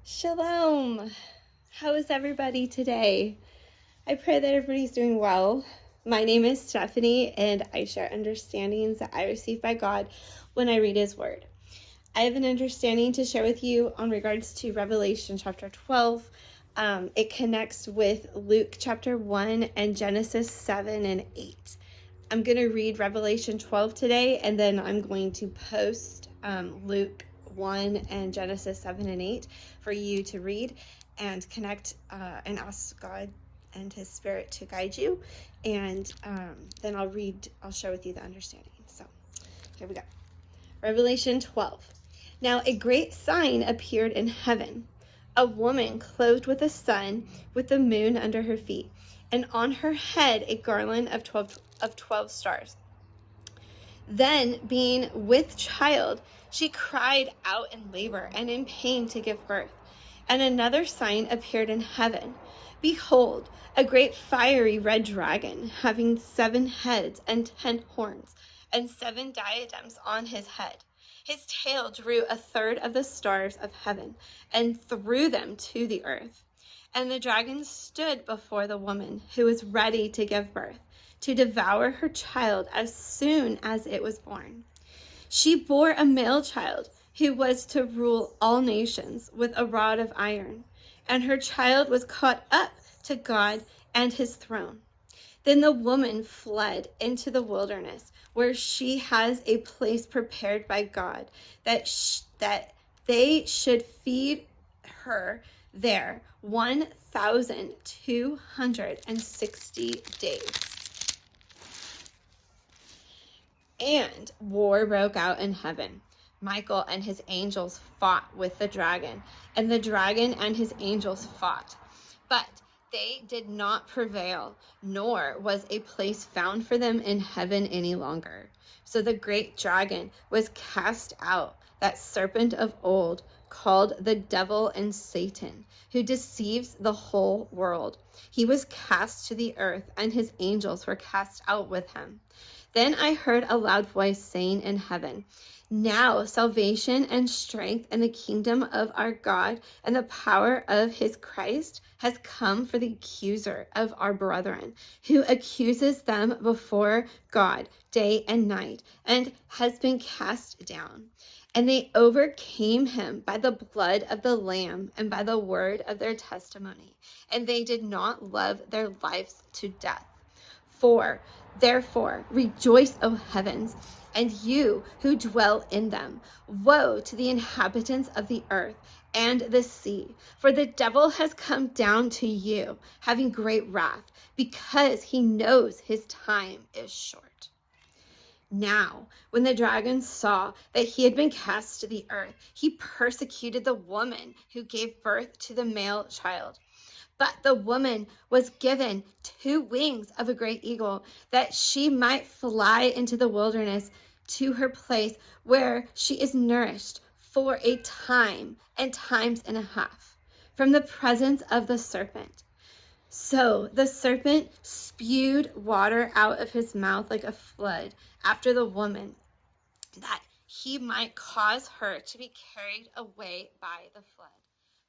Shalom. How is everybody today? I pray that everybody's doing well. My name is Stephanie, and I share understandings that I receive by God when I read His Word. I have an understanding to share with you on regards to Revelation chapter 12. It connects with Luke chapter 1 and Genesis 7 and 8. I'm going to read Revelation 12 today, and then I'm going to post Luke 1 and Genesis 7 and 8 for you to read and connect and ask God and His Spirit to guide you. And then I'll share with you the understanding. So here we go. Revelation 12. Now a great sign appeared in heaven, a woman clothed with the sun, with the moon under her feet, and on her head a garland of 12 stars. Then, being with child, she cried out in labor and in pain to give birth. And another sign appeared in heaven. Behold, a great fiery red dragon, having 7 heads and 10 horns, and 7 diadems on his head. His tail drew 1/3 of the stars of heaven, and threw them to the earth. And the dragon stood before the woman who was ready to give birth, to devour her child as soon as it was born. She bore a male child who was to rule all nations with a rod of iron, and her child was caught up to God and His throne. Then the woman fled into the wilderness, where she has a place prepared by God, that they should feed her there 1,260 days. And war broke out in heaven. Michael and his angels fought with the dragon, and the dragon and his angels fought. But they did not prevail, nor was a place found for them in heaven any longer. So the great dragon was cast out, that serpent of old, called the devil and Satan, who deceives the whole world. He was cast to the earth, and his angels were cast out with him. Then I heard a loud voice saying in heaven, "Now salvation and strength and the kingdom of our God and the power of His Christ has come, for the accuser of our brethren, who accuses them before God day and night, and has been cast down. And they overcame him by the blood of the Lamb and by the word of their testimony, and they did not love their lives to death. Therefore, rejoice, O heavens, and you who dwell in them. Woe to the inhabitants of the earth and the sea, for the devil has come down to you, having great wrath, because he knows his time is short." Now, when the dragon saw that he had been cast to the earth, he persecuted the woman who gave birth to the male child. But the woman was given 2 wings of a great eagle, that she might fly into the wilderness to her place where she is nourished for a time and times and a half from the presence of the serpent. So the serpent spewed water out of his mouth like a flood after the woman, that he might cause her to be carried away by the flood.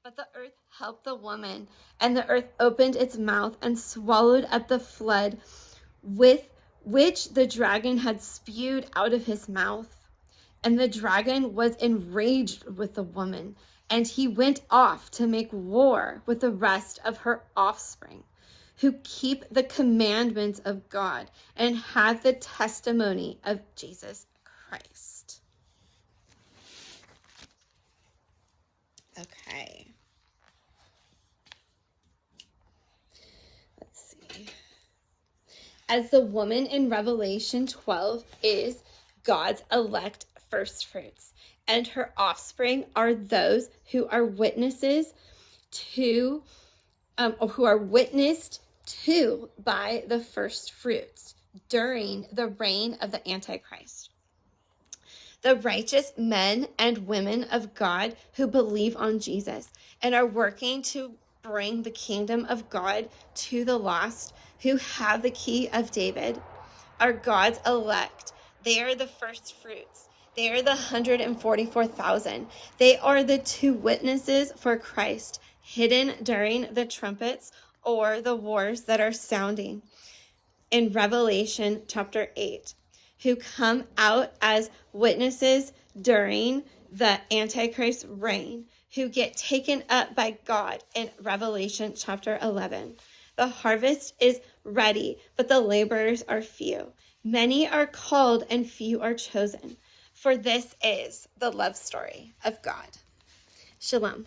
But the earth helped the woman, and the earth opened its mouth and swallowed up the flood with which the dragon had spewed out of his mouth. And the dragon was enraged with the woman, and he went off to make war with the rest of her offspring, who keep the commandments of God and have the testimony of Jesus Christ. Okay. Let's see. As the woman in Revelation 12 is God's elect first fruits, and her offspring are those who are witnesses to, or who are witnessed to by the first fruits during the reign of the Antichrist. The righteous men and women of God who believe on Jesus and are working to bring the kingdom of God to the lost, who have the key of David, are God's elect. They are the first fruits. They are the 144,000. They are the two witnesses for Christ, hidden during the trumpets or the wars that are sounding in Revelation chapter 8, who come out as witnesses during the Antichrist reign, who get taken up by God in Revelation chapter 11. The harvest is ready, but the laborers are few. Many are called and few are chosen. For this is the love story of God. Shalom.